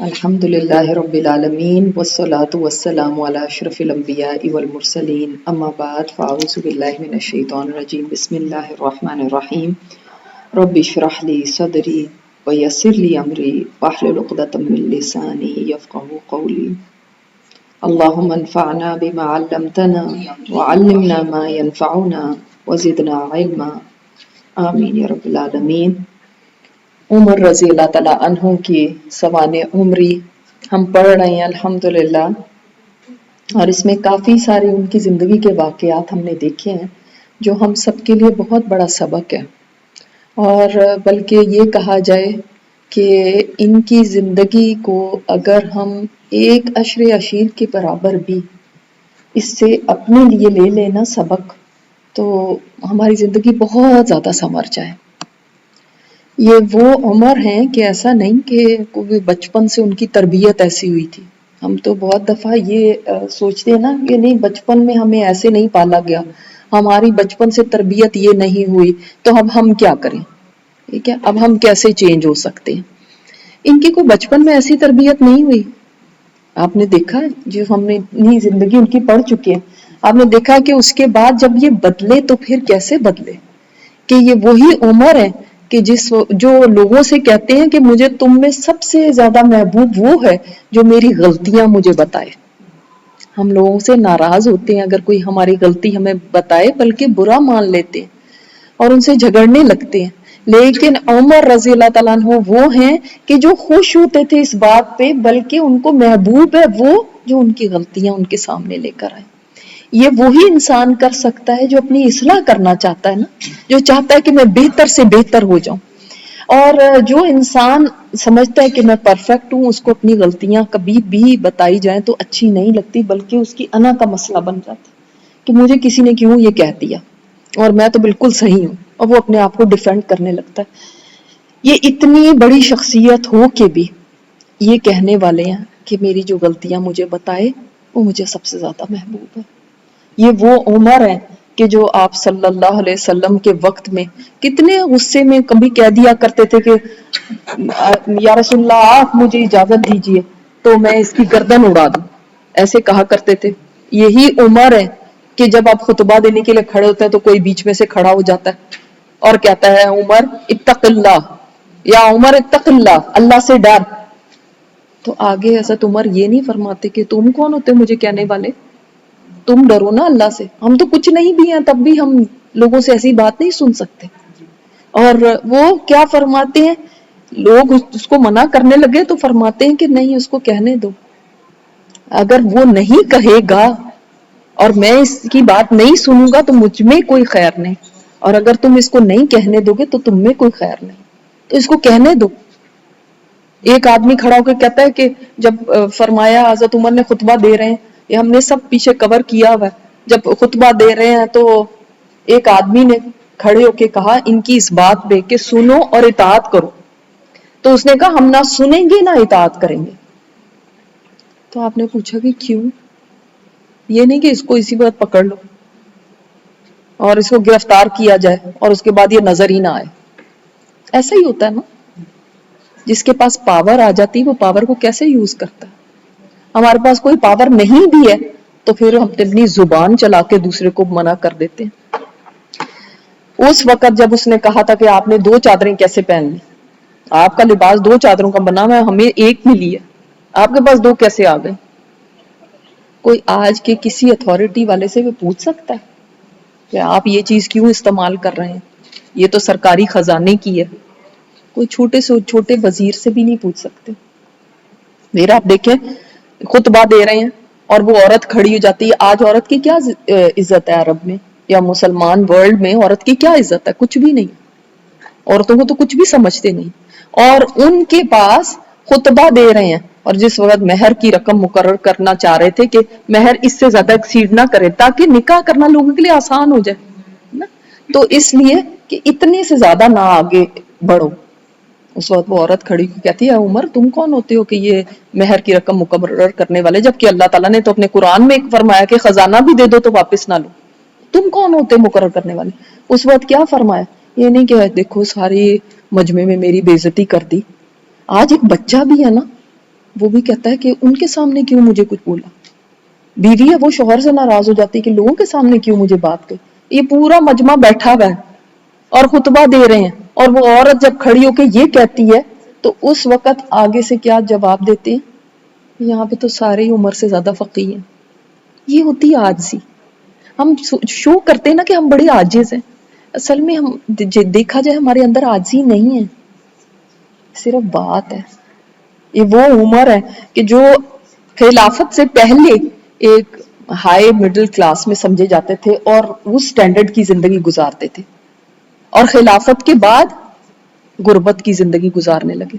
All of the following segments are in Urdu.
الحمد للہ رب العالمین والصلاة والسلام علی اشرف الانبیاء والمرسلین اما بعد فاعوذ باللہ من الشیطان الرجیم بسم اللہ الرحمن الرحیم رب اشرح لی صدری ویسر لی امری واحلل عقدۃ من لسانی یفقہوا قولی اللہم انفعنا بما علمتنا وعلمنا ما ينفعنا وزدنا علما آمین یا رب العالمین۔ عمر رضی اللہ تعالیٰ عنہ کی سوانح عمری ہم پڑھ رہے ہیں الحمدللہ، اور اس میں کافی سارے ان کی زندگی کے واقعات ہم نے دیکھے ہیں جو ہم سب کے لیے بہت بڑا سبق ہے، اور بلکہ یہ کہا جائے کہ ان کی زندگی کو اگر ہم ایک عشر عشیر کے برابر بھی اس سے اپنے لیے لے لینا سبق، تو ہماری زندگی بہت زیادہ سنور جائے۔ یہ وہ عمر ہیں کہ ایسا نہیں کہ کوئی بچپن سے ان کی تربیت ایسی ہوئی تھی۔ ہم تو بہت دفعہ یہ سوچتے ہیں نا کہ نہیں، بچپن میں ہمیں ایسے نہیں پالا گیا، ہماری بچپن سے تربیت یہ نہیں ہوئی، تو اب ہم کیا کریں؟ ٹھیک ہے، اب ہم کیسے چینج ہو سکتے ہیں؟ ان کی کوئی بچپن میں ایسی تربیت نہیں ہوئی۔ آپ نے دیکھا جو ہم نے اتنی زندگی ان کی پڑھ چکے ہیں، آپ نے دیکھا کہ اس کے بعد جب یہ بدلے تو پھر کیسے بدلے، کہ یہ وہی عمر ہے کہ جو لوگوں سے کہتے ہیں کہ مجھے تم میں سب سے زیادہ محبوب وہ ہے جو میری غلطیاں مجھے بتائے۔ ہم لوگوں سے ناراض ہوتے ہیں اگر کوئی ہماری غلطی ہمیں بتائے، بلکہ برا مان لیتے ہیں اور ان سے جھگڑنے لگتے ہیں۔ لیکن عمر رضی اللہ تعالیٰ عنہ وہ ہیں کہ جو خوش ہوتے تھے اس بات پہ، بلکہ ان کو محبوب ہے وہ جو ان کی غلطیاں ان کے سامنے لے کر آئے۔ یہ وہی انسان کر سکتا ہے جو اپنی اصلاح کرنا چاہتا ہے نا، جو چاہتا ہے کہ میں بہتر سے بہتر ہو جاؤں۔ اور جو انسان سمجھتا ہے کہ میں پرفیکٹ ہوں، اس کو اپنی غلطیاں کبھی بھی بتائی جائیں تو اچھی نہیں لگتی، بلکہ اس کی انا کا مسئلہ بن جاتا ہے کہ مجھے کسی نے کیوں یہ کہہ دیا اور میں تو بالکل صحیح ہوں، اور وہ اپنے آپ کو ڈیفینڈ کرنے لگتا ہے۔ یہ اتنی بڑی شخصیت ہو کے بھی یہ کہنے والے ہیں کہ میری جو غلطیاں مجھے بتائے وہ مجھے سب سے زیادہ محبوب ہے۔ یہ وہ عمر ہے کہ جو آپ صلی اللہ علیہ وسلم کے وقت میں کتنے غصے میں کبھی کہہ دیا کرتے تھے کہ یا رسول اللہ آپ مجھے اجازت دیجئے تو میں اس کی گردن اڑا دوں، ایسے کہا کرتے تھے۔ یہی عمر ہے کہ جب آپ خطبہ دینے کے لیے کھڑے ہوتے ہیں تو کوئی بیچ میں سے کھڑا ہو جاتا ہے اور کہتا ہے عمر اتق اللہ، یا عمر اتق اللہ، اللہ سے ڈر۔ تو آگے حضرت عمر یہ نہیں فرماتے کہ تم کون ہوتے مجھے کہنے والے، تم ڈرو نا اللہ سے، ہم تو کچھ نہیں بھی ہیں تب بھی ہم لوگوں سے ایسی بات نہیں سن سکتے۔ اور وہ کیا فرماتے ہیں، لوگ اس کو منع کرنے لگے تو فرماتے ہیں کہ نہیں، اس کو کہنے دو، اگر وہ نہیں کہے گا اور میں اس کی بات نہیں سنوں گا تو مجھ میں کوئی خیر نہیں، اور اگر تم اس کو نہیں کہنے دو گے تو تم میں کوئی خیر نہیں، تو اس کو کہنے دو۔ ایک آدمی کھڑا ہو کے کہتا ہے کہ جب فرمایا حضرت عمر نے خطبہ دے رہے ہیں، یہ ہم نے سب پیچھے کور کیا ہوا ہے، جب خطبہ دے رہے ہیں تو ایک آدمی نے کھڑے ہو کے کہا ان کی اس بات پہ کہ سنو اور اطاعت کرو، تو اس نے کہا ہم نہ سنیں گے نہ اطاعت کریں گے۔ تو آپ نے پوچھا کہ کیوں؟ یہ نہیں کہ اس کو اسی وقت پکڑ لو اور اس کو گرفتار کیا جائے اور اس کے بعد یہ نظر ہی نہ آئے۔ ایسا ہی ہوتا ہے نا، جس کے پاس پاور آ جاتی وہ پاور کو کیسے یوز کرتا ہے۔ ہمارے پاس کوئی پاور نہیں بھی ہے تو پھر ہم اپنی زبان چلا کے دوسرے کو منع کر دیتے ہیں۔ اس وقت جب اس نے کہا تھا کہ آپ نے 2 چادریں کیسے پہن لی، آپ کا لباس 2 چادروں کا بنا ہوا ہے، ہمیں ایک ملی ہے، آپ کے پاس 2 کیسے آ گئے؟ کوئی آج کے کسی اتھارٹی والے سے وہ پوچھ سکتا ہے کہ آپ یہ چیز کیوں استعمال کر رہے ہیں، یہ تو سرکاری خزانے کی ہے؟ کوئی چھوٹے سے چھوٹے وزیر سے بھی نہیں پوچھ سکتے۔ میرا آپ دیکھیں خطبہ دے رہے ہیں اور وہ عورت کھڑی ہو جاتی ہے۔ آج عورت کی کیا عزت ہے عرب میں یا مسلمان ورلڈ میں؟ عورت کی کیا عزت ہے؟ کچھ بھی نہیں، عورتوں کو تو کچھ بھی سمجھتے نہیں۔ اور ان کے پاس خطبہ دے رہے ہیں اور جس وقت مہر کی رقم مقرر کرنا چاہ رہے تھے کہ مہر اس سے زیادہ ایکسیڈ نہ کرے تاکہ نکاح کرنا لوگوں کے لیے آسان ہو جائے نا، تو اس لیے کہ اتنے سے زیادہ نہ آگے بڑھو۔ اس وقت وہ عورت کھڑی کہتی ہے عمر تم کون ہوتے ہو کہ یہ مہر کی رقم مقرر کرنے والے، جبکہ اللہ تعالیٰ نے تو اپنے قرآن میں فرمایا کہ خزانہ بھی دے دو تو واپس نہ لو، تم کون ہوتے مقرر کرنے والے؟ اس وقت کیا فرمایا؟ یہ نہیں کہ دیکھو ساری مجمع میں میری بے عزتی کر دی۔ آج ایک بچہ بھی ہے نا، وہ بھی کہتا ہے کہ ان کے سامنے کیوں مجھے کچھ بولا. بیوی ہے وہ شوہر سے ناراض ہو جاتی ہے کہ لوگوں کے سامنے کیوں مجھے بات کہی. یہ پورا مجمع بیٹھا ہوا ہے اور خطبہ دے رہے ہیں, اور وہ عورت جب کھڑی ہو کے یہ کہتی ہے تو اس وقت آگے سے کیا جواب دیتے ہیں؟ یہاں پہ تو سارے ہی عمر سے زیادہ فقیہ ہیں. یہ ہوتی ہے عاجزی. ہم شو کرتے ہیں نا کہ ہم بڑے عاجز ہیں, اصل میں ہم دیکھا جائے ہمارے اندر عاجزی نہیں ہے, صرف بات ہے. یہ وہ عمر ہے کہ جو خلافت سے پہلے ایک ہائی مڈل کلاس میں سمجھے جاتے تھے اور اس سٹینڈرڈ کی زندگی گزارتے تھے, اور خلافت کے بعد غربت کی زندگی گزارنے لگے.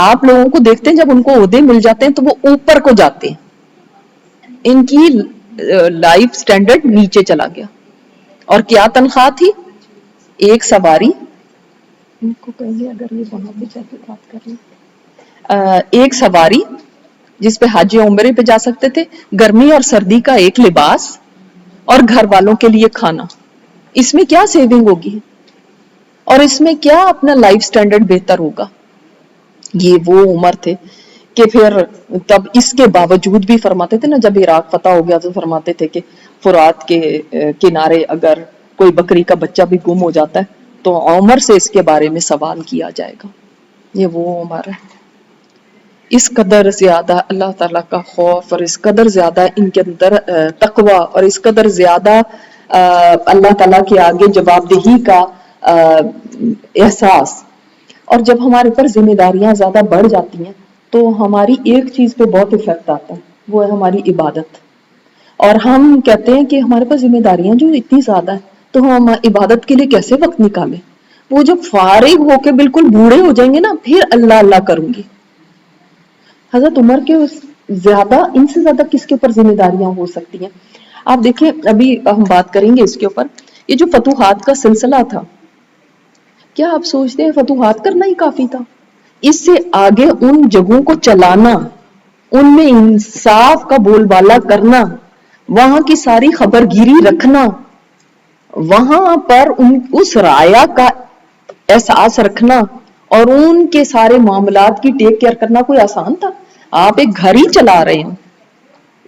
آپ لوگوں کو دیکھتے ہیں جب ان کو عہدے مل جاتے ہیں تو وہ اوپر کو جاتے ہیں, ان کی لائف سٹینڈرڈ نیچے چلا گیا. اور کیا تنخواہ تھی؟ ایک سواری, ان کو کہیے اگر یہ وہاں پہ جا کے بات کر لیں, ایک سواری جس پہ حج عمرے پہ جا سکتے تھے, گرمی اور سردی کا ایک لباس, اور گھر والوں کے لیے کھانا. اس میں کیا سیونگ ہوگی, اور اس میں کیا اپنا لائف سٹینڈرڈ بہتر ہوگا. یہ وہ عمر تھے کہ پھر تب اس کے باوجود بھی فرماتے تھے نا, جب عراق فتح ہو گیا تو فرماتے تھے کہ فرات کے کنارے اگر کوئی بکری کا بچہ بھی گم ہو جاتا ہے تو عمر سے اس کے بارے میں سوال کیا جائے گا. یہ وہ عمر ہے. اس قدر زیادہ اللہ تعالیٰ کا خوف, اور اس قدر زیادہ ان کے اندر تقوی, اور اس قدر زیادہ اللہ تعالیٰ کے آگے جواب دہی کا احساس. اور جب ہمارے اوپر ذمہ داریاں زیادہ بڑھ جاتی ہیں تو ہماری ایک چیز پہ بہت افیکٹ آتا ہے, وہ ہے ہماری عبادت. اور ہم کہتے ہیں کہ ہمارے پاس ذمہ داریاں جو اتنی زیادہ ہیں تو ہم عبادت کے لیے کیسے وقت نکالیں. وہ جب فارغ ہو کے بالکل بوڑھے ہو جائیں گے نا, پھر اللہ اللہ کروں گی. حضرت عمر کے زیادہ, ان سے زیادہ کس کے اوپر ذمہ داریاں ہو سکتی ہیں. آپ دیکھیں, ابھی ہم بات کریں گے اس کے اوپر, یہ جو فتوحات کا سلسلہ تھا, کیا آپ سوچتے ہیں فتوحات کرنا ہی کافی تھا؟ اس سے آگے ان جگہوں کو چلانا, ان میں انصاف کا بول بالا کرنا, وہاں کی ساری خبر گیری رکھنا, وہاں پر اس رایا کا احساس رکھنا, اور ان کے سارے معاملات کی ٹیک کیئر کرنا کوئی آسان تھا؟ آپ ایک گھر ہی چلا رہے ہیں,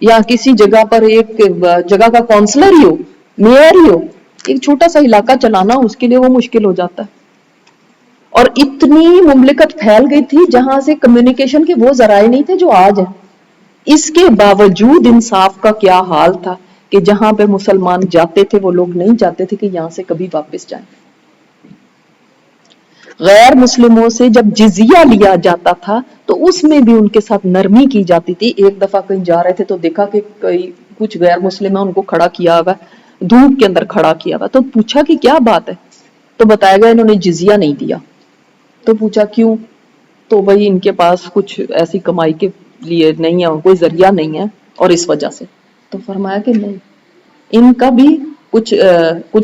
یا کسی جگہ پر ایک جگہ کا کونسلر ہی ہو, میئر ہی ہو, ایک چھوٹا سا علاقہ چلانا اس کے لیے وہ مشکل ہو جاتا ہے. اور اتنی مملکت پھیل گئی تھی جہاں سے کمیونیکیشن کے وہ ذرائع نہیں تھے جو آج ہیں. اس کے باوجود انصاف کا کیا حال تھا کہ جہاں پہ مسلمان جاتے تھے وہ لوگ نہیں چاہتے تھے کہ یہاں سے کبھی واپس جائیں. غیر مسلموں سے جب جزیہ لیا جاتا تھا تو اس میں بھی ان کے ساتھ نرمی کی جاتی تھی. ایک دفعہ کہیں جا رہے تھے تو دیکھا کہ کچھ غیر مسلم ہیں, ان کو کھڑا کیا ہوا, دھوپ کے اندر کھڑا کیا ہوا, تو پوچھا کہ کیا بات ہے, تو بتایا گیا انہوں نے جزیہ نہیں دیا. تو پوچھا کیوں, تو بھائی ان کے پاس کچھ ایسی کمائی کے لیے نہیں ہے, کوئی ذریعہ نہیں ہے, اور اس وجہ سے. تو فرمایا کہ نہیں, ان کا بھی کچھ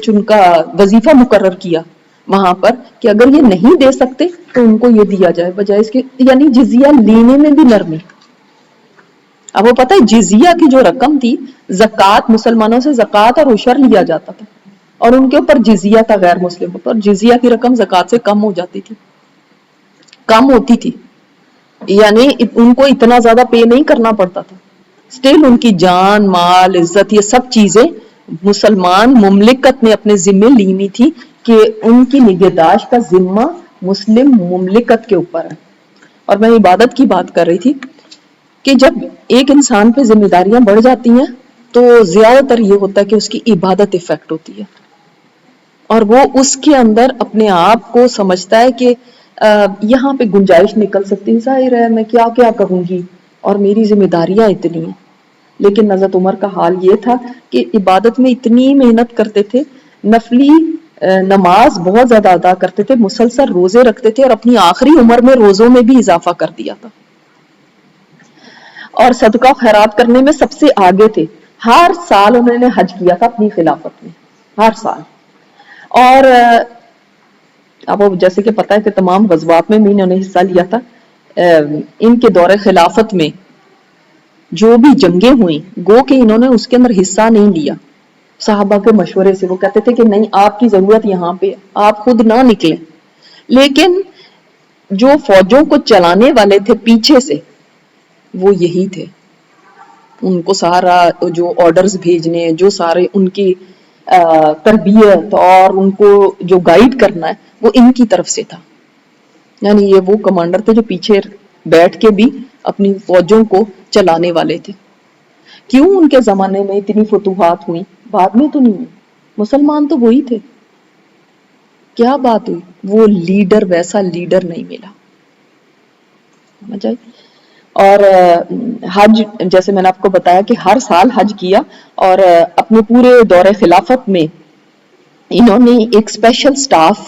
ان کا وظیفہ مقرر کیا وہاں پر کہ اگر یہ نہیں دے سکتے تو ان کو یہ دیا جائے, بجائے اس کے, یعنی جزیہ لینے میں بھی نرمی. اب وہ پتہ ہے جزیہ کی جو رقم تھی, زکوٰۃ, مسلمانوں سے زکوٰۃ اور عشر لیا جاتا تھا, اور ان کے اوپر جزیہ تھا غیر مسلموں پر, جزیہ کی رقم زکوٰۃ سے کم ہو جاتی تھی, کم ہوتی تھی, یعنی ان کو اتنا زیادہ پے نہیں کرنا پڑتا تھا. سٹل ان کی جان, مال, عزت, یہ سب چیزیں مسلمان مملکت نے اپنے ذمے لینی تھی کہ ان کی نگہداشت کا ذمہ مسلم مملکت کے اوپر ہے. اور میں عبادت کی بات کر رہی تھی کہ جب ایک انسان پہ ذمہ داریاں بڑھ جاتی ہیں تو زیادہ تر یہ ہوتا ہے کہ اس کی عبادت افیکٹ ہوتی ہے, اور وہ اس کے اندر اپنے آپ کو سمجھتا ہے کہ یہاں پہ گنجائش نکل سکتی ہے, ظاہر ہے میں کیا کیا کروں گی اور میری ذمہ داریاں اتنی ہیں. لیکن حضرت عمر کا حال یہ تھا کہ عبادت میں اتنی محنت کرتے تھے, نفلی نماز بہت زیادہ ادا کرتے تھے, مسلسل روزے رکھتے تھے, اور اپنی آخری عمر میں روزوں میں بھی اضافہ کر دیا تھا, اور صدقہ خیرات کرنے میں سب سے آگے تھے. ہر سال انہوں نے حج کیا تھا اپنی خلافت میں, ہر سال. اور اب جیسے کہ پتہ ہے کہ تمام غزوات میں انہوں نے حصہ لیا تھا. ان کے دور خلافت میں جو بھی جنگیں ہوئیں گو کہ انہوں نے اس کے اندر حصہ نہیں لیا. صحابہ کے مشورے سے وہ کہتے تھے کہ نہیں, آپ کی ضرورت یہاں پہ, آپ خود نہ نکلیں. لیکن جو فوجوں کو چلانے والے تھے پیچھے سے وہ یہی تھے. ان کو سارا جو آرڈرز بھیجنے، جو سارے ان کی تربیت اور ان کو جو گائیڈ کرنا ہے وہ ان کی طرف سے تھا. یعنی یہ وہ کمانڈر تھے جو پیچھے بیٹھ کے بھی اپنی فوجوں کو چلانے والے تھے. کیوں ان کے زمانے میں اتنی فتوحات ہوئی؟ بعد میں تو نہیں ہوئی. مسلمان تو وہی تھے. کیا بات ہوئی؟ وہ لیڈر، ویسا لیڈر نہیں ملا. سمجھ آئی؟ اور حج، جیسے میں نے آپ کو بتایا کہ ہر سال حج کیا، اور اپنے پورے دور خلافت میں انہوں نے ایک اسپیشل سٹاف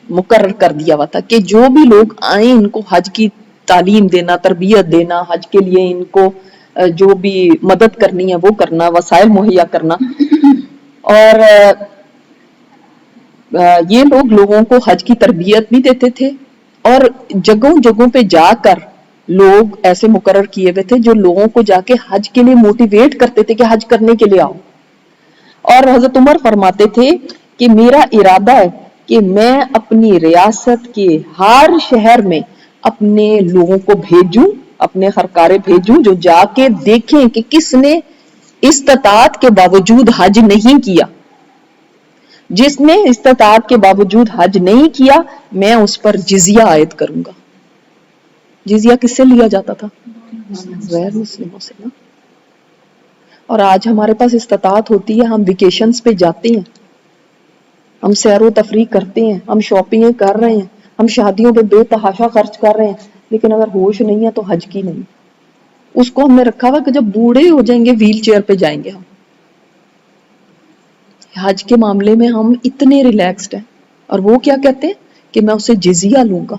مقرر کر دیا ہوا تھا کہ جو بھی لوگ آئیں ان کو حج کی تعلیم دینا، تربیت دینا، حج کے لیے ان کو جو بھی مدد کرنی ہے وہ کرنا، وسائل مہیا کرنا. اور یہ لوگ لوگوں کو حج کی تربیت بھی دیتے تھے، اور جگہوں جگہوں پہ جا کر لوگ ایسے مقرر کیے ہوئے تھے جو لوگوں کو جا کے حج کے لیے موٹیویٹ کرتے تھے کہ حج کرنے کے لیے آؤ. اور حضرت عمر فرماتے تھے کہ میرا ارادہ ہے کہ میں اپنی ریاست کے ہر شہر میں اپنے لوگوں کو بھیجوں، اپنے خرکارے بھیجوں جو جا کے دیکھیں کہ کس نے استطاعت کے باوجود حج نہیں کیا. جس نے استطاعت کے باوجود حج نہیں کیا میں اس پر جزیہ عائد کروں گا. جزیہ کس سے لیا جاتا تھا؟ غیر مسلموں سے نا. اور آج ہمارے پاس استطاعت ہوتی ہے، ہم ویکیشنز پہ جاتے ہیں، ہم سیر و تفریح کرتے ہیں، ہم شاپنگیں کر رہے ہیں، ہم شادیوں پہ بے تحاشا خرچ کر رہے ہیں، لیکن اگر ہوش نہیں ہے تو حج کی نہیں. اس کو ہم نے رکھا ہوا کہ جب بوڑھے ہو جائیں گے ویل چیئر پہ جائیں گے. ہم حج کے معاملے میں ہم اتنے ریلیکسڈ ہیں، اور وہ کیا کہتے ہیں کہ میں اسے جزیہ لوں گا.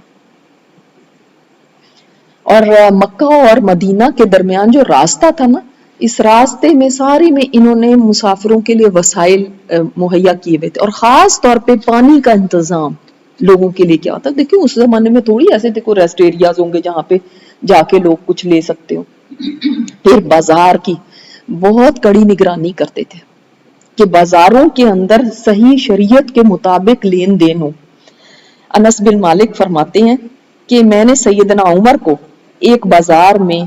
اور مکہ اور مدینہ کے درمیان جو راستہ تھا نا، اس راستے میں ساری میں انہوں نے مسافروں کے لیے وسائل مہیا کیے ہوئے تھے، اور خاص طور پہ پانی کا انتظام لوگوں کے لیے کیا ہوتا. دیکھیں اس زمانے میں تھوڑی ایسے دیکھو ریسٹ ایریاز ہوں گے جہاں پہ جا کے لوگ کچھ لے سکتے ہو. پھر بازار کی بہت کڑی نگرانی کرتے تھے کہ بازاروں کے اندر صحیح شریعت کے مطابق لین دین ہو. انس بن مالک فرماتے ہیں کہ میں نے سیدنا عمر کو ایک بازار میں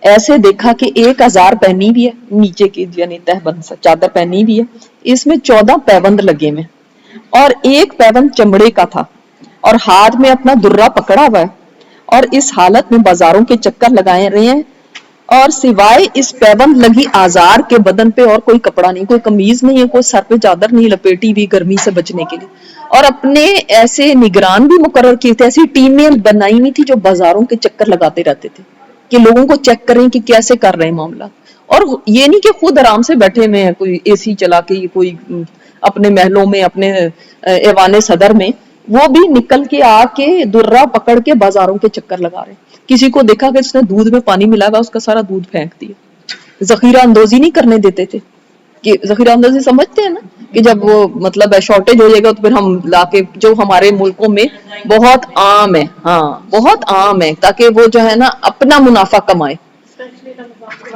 ایسے دیکھا کہ 1000 پہنی بھی ہے نیچے کی، یعنی تہ بند چادر پہنی بھی ہے، اس میں 14 پیوند لگے میں، اور ایک پیوند چمڑے کا تھا، اور ہاتھ میں اپنا درہ پکڑا ہوا ہے، اور اس حالت میں بازاروں کے چکر لگائے رہے ہیں، اور سوائے اس پیوند لگی آزار کے بدن پہ اور کوئی کپڑا نہیں، کوئی قمیض نہیں ہے، کوئی سر پہ چادر نہیں لپیٹی بھی گرمی سے بچنے کے لیے. اور اپنے ایسے نگران بھی مقرر کیے تھے، ایسی ٹیمیں بنائی ہوئی تھی جو بازاروں کے چکر لگاتے رہتے تھے کہ لوگوں کو چیک کریں کہ کیسے کر رہے ہیں معاملہ. اور یہ نہیں کہ خود آرام سے بیٹھے ہوئے ہیں، کوئی اے سی چلا کے، کوئی اپنے محلوں میں، اپنے ایوان صدر میں، وہ بھی نکل کے آ کے درہ پکڑ کے بازاروں کے چکر لگا رہے ہیں. کسی کو دیکھا کہ اس نے دودھ میں پانی ملا ہوا، اس کا سارا دودھ پھینک دیا. ذخیرہ اندوزی نہیں کرنے دیتے تھے، کہ ذخیرہ اندوزی سمجھتے ہیں نا کہ جب وہ مطلب شارٹیج ہو جائے گا تو پھر ہم لا کے، جو ہمارے ملکوں میں بہت عام ہے، ہاں بہت عام ہے، تاکہ وہ جو ہے نا اپنا منافع کمائے.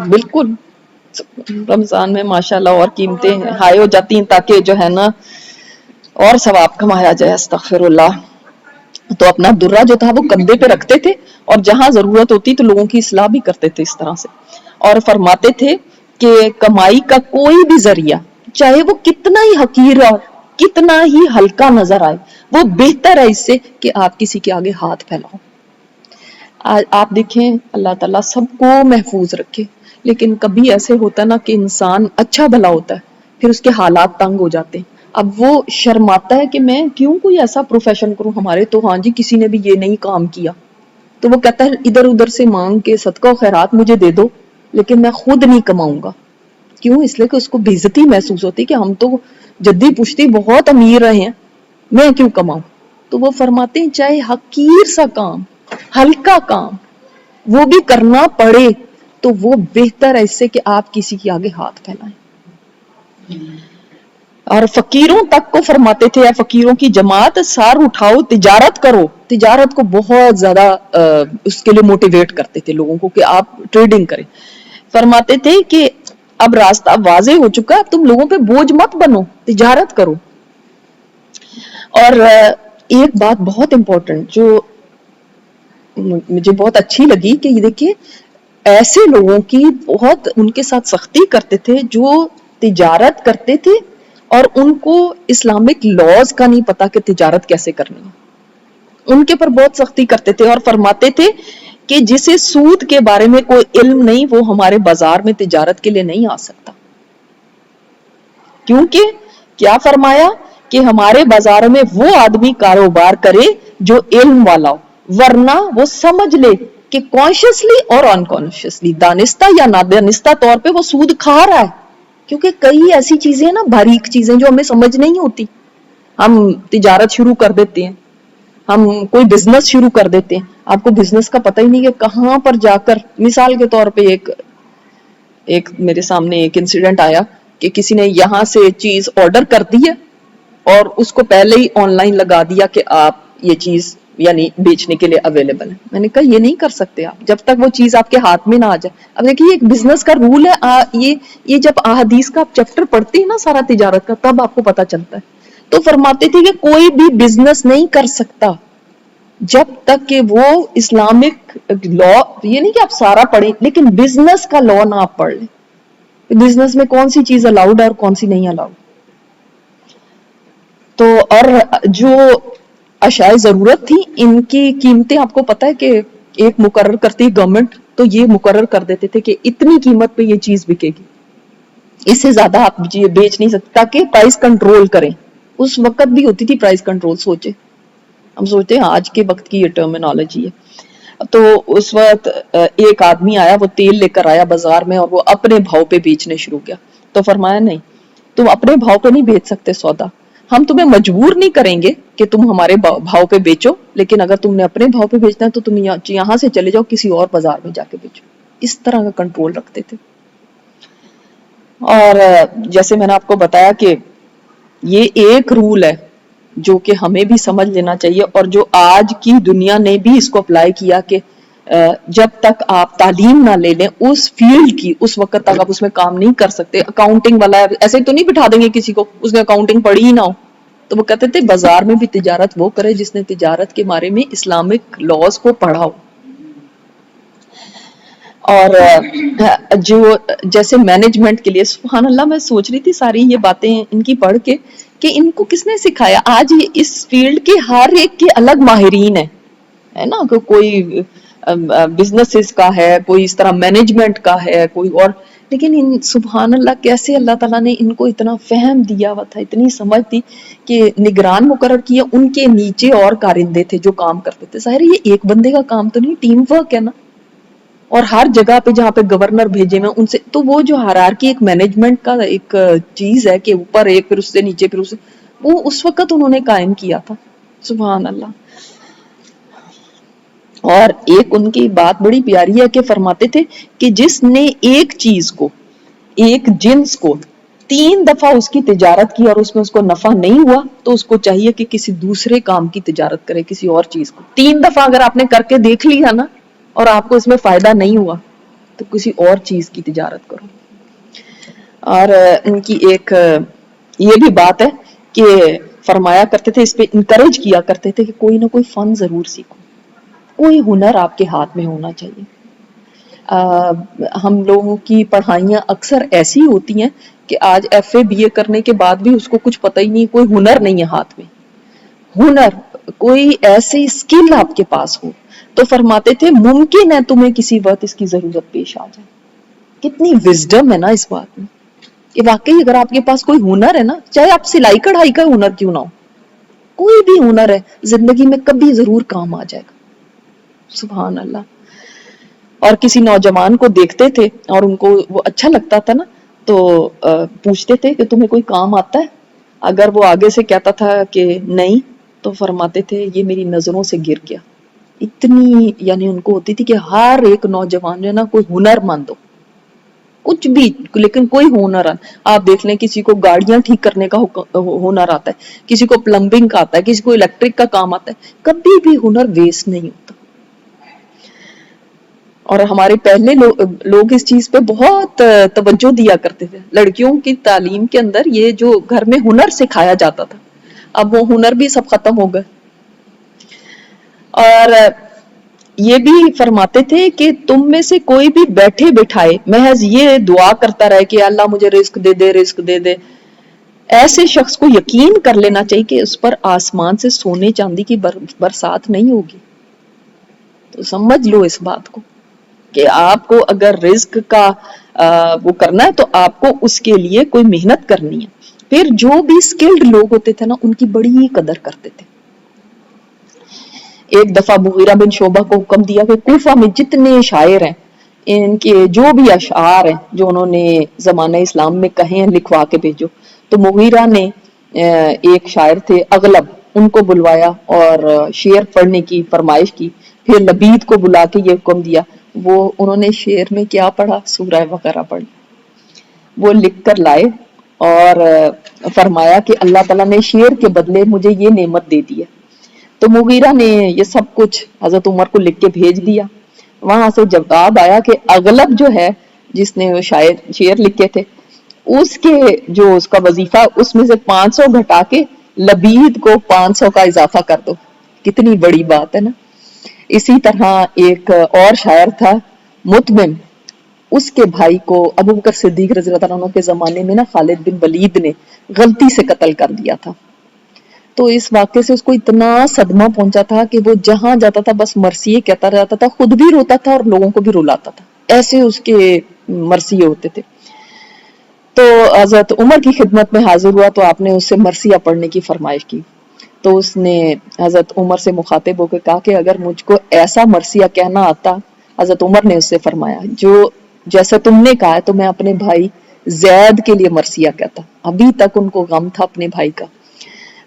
بالکل رمضان میں ماشاءاللہ اور قیمتیں ہائی ہو جاتی ہیں تاکہ جو ہے نا اور ثواب کمایا جائے. استغفر اللہ. تو اپنا درہ جو تھا وہ کندھے پہ رکھتے تھے، اور جہاں ضرورت ہوتی تو لوگوں کی اصلاح بھی کرتے تھے اس طرح سے. اور فرماتے تھے کہ کمائی کا کوئی بھی ذریعہ چاہے وہ کتنا ہی حقیر اور کتنا ہی ہلکا نظر آئے، وہ بہتر ہے اس سے کہ آپ کسی کے آگے ہاتھ پھیلاؤ. آپ دیکھیں اللہ تعالیٰ سب کو محفوظ رکھے، لیکن کبھی ایسے ہوتا نا کہ انسان اچھا بھلا ہوتا ہے پھر اس کے حالات تنگ ہو جاتے ہیں. اب وہ شرماتا ہے کہ میں کیوں کوئی ایسا پروفیشن کروں، ہمارے تو ہاں جی کسی نے بھی یہ نہیں کام کیا، تو وہ کہتا ہے ادھر ادھر سے مانگ کے صدقہ و خیرات مجھے دے دو لیکن میں خود نہیں کماؤں گا. کیوں؟ اس لیے کہ اس کو بے عزتی محسوس ہوتی کہ ہم تو جدی پشتی بہت امیر رہے ہیں، میں کیوں کماؤں. تو وہ فرماتے ہیں چاہے حقیر سا کام، ہلکا کام، وہ بھی کرنا پڑے تو وہ بہتر ہے اس سے کہ آپ کسی کے آگے ہاتھ پھیلائیں. اور فقیروں تک کو فرماتے تھے، فقیروں کی جماعت سار اٹھاؤ، تجارت کرو. تجارت کو بہت زیادہ اس کے لیے موٹیویٹ کرتے تھے لوگوں کو کہ آپ ٹریڈنگ کریں. فرماتے تھے کہ اب راستہ واضح ہو چکا، تم لوگوں پہ بوجھ مت بنو، تجارت کرو. اور ایک بات بہت امپورٹنٹ جو مجھے بہت اچھی لگی کہ یہ دیکھیے ایسے لوگوں کی بہت ان کے ساتھ سختی کرتے تھے جو تجارت کرتے تھے اور ان کو اسلامک لاز کا نہیں پتا کہ تجارت کیسے کرنی ہے، ان کے پر بہت سختی کرتے تھے اور فرماتے تھے کہ جسے سود کے بارے میں کوئی علم نہیں وہ ہمارے بازار میں تجارت کے لیے نہیں آ سکتا، کیونکہ کیا فرمایا کہ ہمارے بازار میں وہ آدمی کاروبار کرے جو علم والا ہو، ورنہ وہ سمجھ لے کہ کانشیسلی اور انکانشیسلی، دانستہ یا نادانستہ طور پہ وہ سود کھا رہا ہے، کیونکہ کئی ایسی چیزیں نا باریک چیزیں جو ہمیں سمجھ نہیں ہوتی، ہم تجارت شروع کر دیتے ہیں، ہم کوئی بزنس شروع کر دیتے ہیں، آپ کو بزنس کا پتہ ہی نہیں کہ کہاں پر جا کر، مثال کے طور پہ ایک میرے سامنے ایک انسیڈنٹ آیا کہ کسی نے یہاں سے چیز آرڈر کر دی ہے اور اس کو پہلے ہی آن لائن لگا دیا کہ آپ یہ چیز یعنی بیچنے کے لیے اویلیبل ہے۔ میں نے کہا یہ نہیں کر سکتے آپ جب تک وہ چیز آپ کے ہاتھ میں نہ آ جائے۔ اب دیکھیے ایک بزنس کا رول ہے، یہ جب احادیث کا چیپٹر پڑھتے ہیں نا سارا تجارت کا، تب آپ کو پتا چلتا ہے۔ تو فرماتے تھے کہ کوئی بھی بزنس نہیں کر سکتا جب تک کہ وہ اسلامک لا، یہ نہیں کہ آپ سارا پڑھیں لیکن بزنس کا لا نہ آپ پڑھ لیں، بزنس میں کون سی چیز الاؤڈ ہے اور کون سی نہیں الاؤڈ۔ تو اور جو اشیاء ضرورت تھی ان کی قیمتیں آپ کو پتا ہے کہ ایک مقرر کرتی گورنمنٹ، تو یہ مقرر کر دیتے تھے کہ اتنی قیمت پہ یہ چیز بکے گی، اس سے زیادہ آپ یہ بیچ نہیں سکتے، تاکہ پرائس کنٹرول کریں۔ اس وقت بھی ہوتی تھی پرائس کنٹرول، سوچے ہم سوچتے ہیں آج کے وقت کی یہ ٹرمینالوجی ہے۔ تو اس وقت ایک آدمی آیا، وہ تیل لے کر آیا بازار میں اور وہ اپنے بھاؤ پہ بیچنے شروع کیا، تو فرمایا نہیں تم اپنے بھاؤ پہ نہیں بیچ سکتے سودا، ہم تمہیں مجبور نہیں کریں گے کہ تم ہمارے بھاؤ پہ بیچو، لیکن اگر تم نے اپنے بھاؤ پہ بیچنا ہے تو تم یہاں سے چلے جاؤ کسی اور بازار میں جا کے بیچو۔ اس طرح کا کنٹرول رکھتے تھے۔ اور جیسے میں نے آپ کو بتایا کہ یہ ایک رول ہے جو کہ ہمیں بھی سمجھ لینا چاہیے، اور جو آج کی دنیا نے بھی اس کو اپلائی کیا کہ جب تک آپ تعلیم نہ لے لیں اس فیلڈ کی، اس وقت تک آپ اس میں کام نہیں کر سکتے۔ اکاؤنٹنگ والا ایسے تو نہیں بٹھا دیں گے کسی کو اس نے اکاؤنٹنگ پڑھی ہی نہ ہو، تو وہ کہتے تھے بازار میں بھی تجارت وہ کرے جس نے تجارت کے بارے میں اسلامک لاز کو پڑھا ہو۔ اور جو جیسے مینجمنٹ کے لیے، سبحان اللہ میں سوچ رہی تھی ساری یہ باتیں ان کی پڑھ کے کہ ان کو کس نے سکھایا۔ آج اس فیلڈ کے ہر ایک کے الگ ماہرین ہیں، ہے نا، کوئی بزنس کا ہے، کوئی اس طرح مینجمنٹ کا ہے، کوئی اور، لیکن سبحان اللہ کیسے اللہ تعالیٰ نے ان کو اتنا فہم دیا ہوا تھا، اتنی سمجھ تھی کہ نگران مقرر کیا، ان کے نیچے اور کارندے تھے جو کام کرتے تھے۔ ظاہر یہ ایک بندے کا کام تو نہیں، ٹیم ورک ہے نا، اور ہر جگہ پہ جہاں پہ گورنر بھیجے ہوئے ان سے، تو وہ جو ہیرارکی ایک مینجمنٹ کا ایک چیز ہے کہ اوپر ایک پھر اس سے نیچے پھر اس سے، وہ اس وقت انہوں نے قائم کیا تھا۔ سبحان اللہ۔ اور ایک ان کی بات بڑی پیاری ہے کہ فرماتے تھے کہ جس نے ایک چیز کو، ایک جنس کو 3 دفعہ اس کی تجارت کی اور اس میں اس کو نفع نہیں ہوا، تو اس کو چاہیے کہ کسی دوسرے کام کی تجارت کرے، کسی اور چیز کو۔ 3 دفعہ اگر آپ نے کر کے دیکھ لیا نا اور آپ کو اس میں فائدہ نہیں ہوا تو کسی اور چیز کی تجارت کرو۔ اور ان کی ایک یہ بھی بات ہے کہ فرمایا کرتے تھے، اس پہ انکریج کیا کرتے تھے کہ کوئی نہ کوئی فن ضرور سیکھو، کوئی ہنر آپ کے ہاتھ میں ہونا چاہیے۔ ہم لوگوں کی پڑھائیاں اکثر ایسی ہوتی ہیں کہ آج ایف اے بی اے کرنے کے بعد بھی اس کو کچھ پتہ ہی نہیں، کوئی ہنر نہیں ہے ہاتھ میں، ہنر کوئی ایسی اسکل آپ کے پاس ہو، تو فرماتے تھے ممکن ہے تمہیں کسی وقت اس کی ضرورت پیش آ جائے۔ کتنی وزڈم ہے نا اس بات میں کہ واقعی اگر آپ کے پاس کوئی ہنر ہے نا، چاہے آپ سلائی کڑھائی کا ہنر کیوں نہ ہو، کوئی بھی ہنر ہے زندگی میں کبھی ضرور کام آ جائے گا۔ سبحان اللہ۔ اور کسی نوجوان کو دیکھتے تھے اور ان کو وہ اچھا لگتا تھا نا، تو پوچھتے تھے کہ تمہیں کوئی کام آتا ہے؟ اگر وہ آگے سے کہتا تھا کہ نہیں، تو فرماتے تھے یہ میری نظروں سے گر گیا۔ اتنی یعنی ان کو ہوتی تھی کہ ہر ایک نوجوان جو ہے نا کوئی ہنر مند ہو، کچھ بھی، لیکن کوئی ہنر۔ آپ دیکھ لیں کسی کو گاڑیاں ٹھیک کرنے کا ہنر آتا ہے، کسی کو پلمبنگ کا آتا ہے، کسی کو الیکٹرک کا کام آتا ہے، کبھی بھی ہنر ویسٹ نہیں ہوتا۔ اور ہمارے پہلے لوگ اس چیز پہ بہت توجہ دیا کرتے تھے۔ لڑکیوں کی تعلیم کے اندر یہ جو گھر میں ہنر سکھایا جاتا تھا، اب وہ ہنر بھی سب ختم ہو گئے۔ اور یہ بھی فرماتے تھے کہ تم میں سے کوئی بھی بیٹھے بٹھائے محض یہ دعا کرتا رہے کہ اللہ مجھے رزق دے دے، رزق دے دے، ایسے شخص کو یقین کر لینا چاہیے کہ اس پر آسمان سے سونے چاندی کی برسات نہیں ہوگی۔ تو سمجھ لو اس بات کو کہ آپ کو اگر رزق کا وہ کرنا ہے تو آپ کو اس کے لیے کوئی محنت کرنی ہے۔ پھر جو بھی اسکلڈ لوگ ہوتے تھے نا ان کی بڑی قدر کرتے تھے۔ ایک دفعہ مغیرہ بن شعبہ کو حکم دیا کہ کوفہ میں جتنے شاعر ہیں ان کے جو بھی اشعار ہیں جو انہوں نے زمانہ اسلام میں کہے ہیں لکھوا کے بھیجو۔ تو مغیرہ نے ایک شاعر تھے اغلب، ان کو بلوایا اور شعر پڑھنے کی فرمائش کی۔ پھر لبید کو بلا کے یہ حکم دیا، وہ انہوں نے شعر میں کیا پڑھا؟ سورہ بقرہ پڑھی، وہ لکھ کر لائے اور فرمایا کہ اللہ تعالیٰ نے شعر کے بدلے مجھے یہ نعمت دے دی ہے۔ تو مغیرہ نے یہ سب کچھ حضرت عمر کو لکھ کے بھیج دیا۔ وہاں سے جواب آیا کہ اغلب جو ہے جس نے شعر لکھے تھے اس کے جو اس کا وظیفہ اس میں سے 500 گھٹا کے لبید کو 500 کا اضافہ کر دو۔ کتنی بڑی بات ہے نا۔ اسی طرح ایک اور شاعر تھا متمم، اس کے بھائی کو ابو بکر صدیق رضی اللہ عنہ کے زمانے میں نا خالد بن ولید نے غلطی سے قتل کر دیا تھا۔ تو اس واقعے سے اس کو اتنا صدمہ پہنچا تھا کہ وہ جہاں جاتا تھا بس مرثیے کہتا رہتا تھا، خود بھی روتا تھا اور لوگوں کو بھی رلاتا تھا، ایسے اس کے مرثیے ہوتے تھے۔ تو حضرت عمر کی خدمت میں حاضر ہوا تو آپ نے اس سے مرثیہ پڑھنے کی فرمائش کی۔ تو اس نے حضرت عمر سے مخاطب ہو کے کہا کہ اگر مجھ کو ایسا مرثیہ کہنا آتا، حضرت عمر نے اس سے فرمایا جو جیسا تم نے کہا ہے تو میں اپنے بھائی زید کے لیے مرثیہ کہتا۔ ابھی تک ان کو غم تھا اپنے بھائی کا۔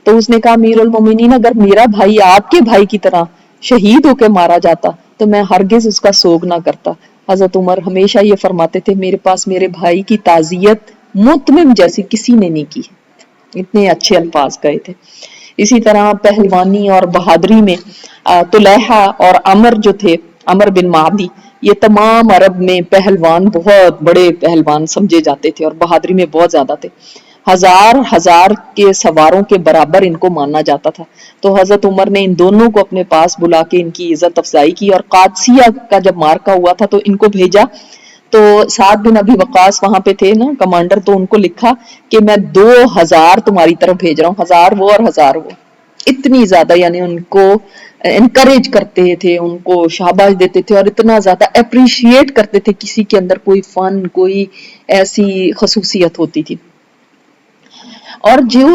تو اس نے کہا امیر المومنین اگر میرا بھائی آپ کے بھائی کی طرح شہید ہو کے مارا جاتا تو میں ہرگز اس کا سوگ نہ کرتا۔ حضرت عمر ہمیشہ یہ فرماتے تھے میرے پاس میرے بھائی کی تعزیت متمم جیسی کسی نے نہیں کی۔ اتنے اچھے الفاظ کہے تھے۔ اسی طرح پہلوانی اور بہادری میں طلحہ اور عمر جو تھے، عمر بن معدی، یہ تمام عرب میں پہلوان، بہت بڑے پہلوان سمجھے جاتے تھے اور بہادری میں بہت زیادہ تھے۔ ہزار کے سواروں کے برابر ان کو مانا جاتا تھا۔ تو حضرت عمر نے ان دونوں کو اپنے پاس بلا کے ان کی عزت افزائی کی، اور قادسیہ کا جب مارکا ہوا تھا تو ان کو بھیجا۔ تو سعد بن ابی وقاص وہاں پہ تھے نا کمانڈر، تو ان کو لکھا کہ میں 2000 تمہاری طرف بھیج رہا ہوں، 1000 وہ اور 1000 وہ۔ اتنی زیادہ یعنی ان کو انکریج کرتے تھے، ان کو شاباش دیتے تھے اور اتنا زیادہ اپریشیٹ کرتے تھے کسی کے اندر کوئی فن، کوئی ایسی خصوصیت ہوتی تھی۔ اور جو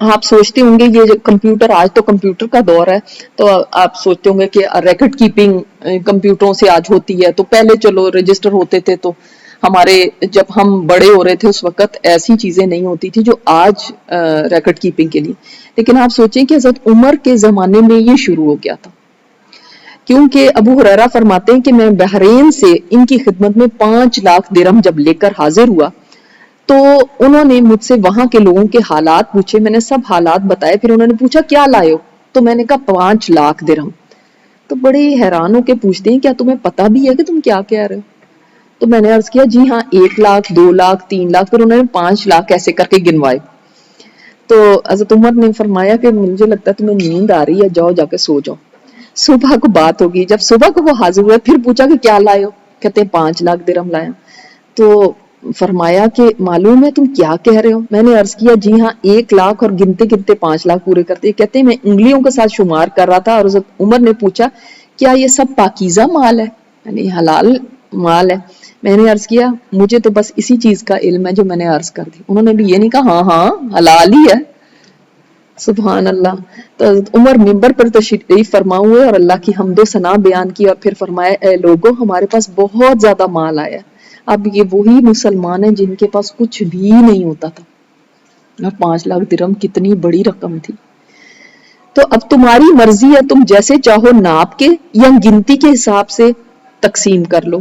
آپ سوچتے ہوں گے یہ جو کمپیوٹر، آج تو کمپیوٹر کا دور ہے، تو آپ سوچتے ہوں گے کہ ریکارڈ کیپنگ کمپیوٹروں سے آج ہوتی ہے، تو پہلے چلو رجسٹر ہوتے تھے، تو ہمارے جب ہم بڑے ہو رہے تھے اس وقت ایسی چیزیں نہیں ہوتی تھی جو آج ریکارڈ کیپنگ کے لیے۔ لیکن آپ سوچیں کہ حضرت عمر کے زمانے میں یہ شروع ہو گیا تھا، کیونکہ ابو ہریرہ فرماتے ہیں کہ میں بحرین سے ان کی خدمت میں 5 لاکھ درہم جب لے کر حاضر ہوا تو انہوں نے مجھ سے وہاں کے لوگوں کے حالات پوچھے، میں نے سب حالات بتائے، پھر انہوں نے پوچھا کیا لائے ہو؟ تو میں نے کہا 5 لاکھ درہم۔ تو بڑے حیران ہو کے پوچھتے ہیں کیا تمہیں پتہ بھی ہے کہ تم کیا کہہ رہے ہو؟ تو میں نے عرض کیا جی ہاں 1 لاکھ 2 لاکھ 3 لاکھ، پھر انہوں نے 5 لاکھ ایسے کر کے گنوائے۔ تو حضرت عمر نے فرمایا کہ مجھے لگتا ہے تمہیں نیند آ رہی ہے، جاؤ جا کے سو جاؤ، صبح کو بات ہوگی۔ جب صبح کو وہ حاضر ہوئے پھر پوچھا کہ کیا لائے ہو؟ کہتے ہیں 5 لاکھ درہم لایا۔ تو فرمایا کہ معلوم ہے تم کیا کہہ رہے ہو؟ میں نے عرض کیا جی ہاں 1 لاکھ اور گنتے گنتے 5 لاکھ پورے کرتے۔ کہتے ہیں میں انگلیوں کے ساتھ شمار کر رہا تھا اور حضرت عمر نے پوچھا کیا یہ سب پاکیزہ مال ہے، یعنی حلال مال ہے؟ میں نے عرض کیا مجھے تو بس اسی چیز کا علم ہے جو میں نے عرض کر دی۔ انہوں نے بھی یہ نہیں کہا ہاں ہاں حلال ہی ہے۔ سبحان اللہ۔ تو حضرت عمر منبر پر تشریف فرما ہوئے اور اللہ کی حمد و ثنا بیان کی اور پھر فرمایا اے لوگوں ہمارے پاس بہت زیادہ مال آیا۔ اب یہ وہی مسلمان ہیں جن کے پاس کچھ بھی نہیں ہوتا تھا، اور 5 لاکھ درہم کتنی بڑی رقم تھی۔ تو اب تمہاری مرضی ہے، تم جیسے چاہو ناپ کے یا گنتی کے حساب سے تقسیم کر لو۔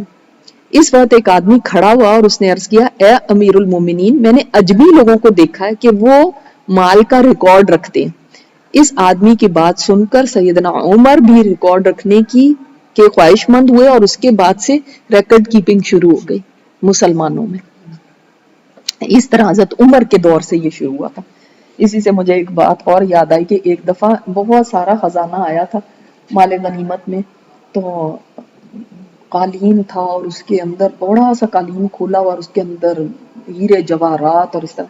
اس وقت ایک آدمی کھڑا ہوا اور اس نے عرض کیا اے امیر المومنین، میں نے اجمی لوگوں کو دیکھا ہے کہ وہ مال کا ریکارڈ رکھتے ہیں۔ اس آدمی کی بات سن کر سیدنا عمر بھی ریکارڈ رکھنے کی کے خواہش مند ہوئے اور اس کے بعد سے ریکارڈ کیپنگ شروع ہو گئی مسلمانوں میں۔ اس طرح حضرت عمر کے دور سے یہ شروع ہوا تھا۔ اسی سے مجھے ایک بات اور یاد آئی کہ ایک دفعہ بہت سارا خزانہ آیا تھا مال غنیمت میں، تو قالین تھا اور اس کے اندر بڑا سا قالین کھولا ہوا اور اس کے اندر ہیرے جواہرات اور اس طرح.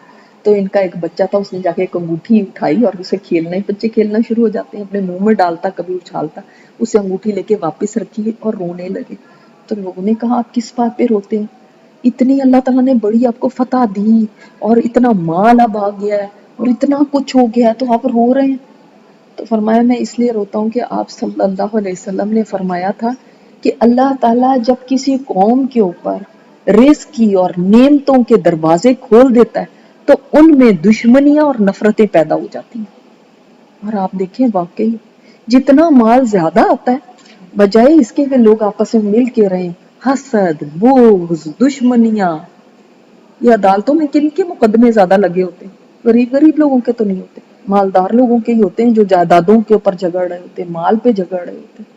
تو ان کا ایک بچہ تھا، اس نے جا کے ایک انگوٹھی اٹھائی اور اسے کھیلنا، بچے کھیلنا شروع ہو جاتے ہیں، اپنے منہ میں ڈالتا، کبھی اچھالتا، اسے انگوٹھی لے کے واپس رکھی اور رونے لگے. تو لوگوں نے کہا آپ کس بات پہ روتے ہیں؟ اتنی اللہ تعالیٰ نے بڑی آپ کو فتح دی اور اتنا مال اب آ گیا ہے اور اتنا کچھ ہو گیا ہے تو آپ رو رہے ہیں. تو فرمایا میں اس لیے روتا ہوں کہ آپ صلی اللہ علیہ وسلم نے فرمایا تھا کہ اللہ تعالیٰ جب کسی قوم کے اوپر رزق کی اور نعمتوں کے دروازے کھول دیتا ہے تو ان میں دشمنیاں اور نفرتیں پیدا ہو جاتی ہیں. اور آپ دیکھیں واقعی جتنا مال زیادہ آتا ہے بجائے اس کے کہ لوگ آپس میں مل کے رہیں، حسد، بغض، دشمنیاں. یہ عدالتوں میں کن کے مقدمے زیادہ لگے ہوتے ہیں؟ غریب غریب لوگوں کے تو نہیں ہوتے، مالدار لوگوں کے ہی ہوتے ہیں جو جائیدادوں کے اوپر جھگڑ رہے ہوتے ہیں، مال پہ جھگڑ رہے ہوتے ہیں.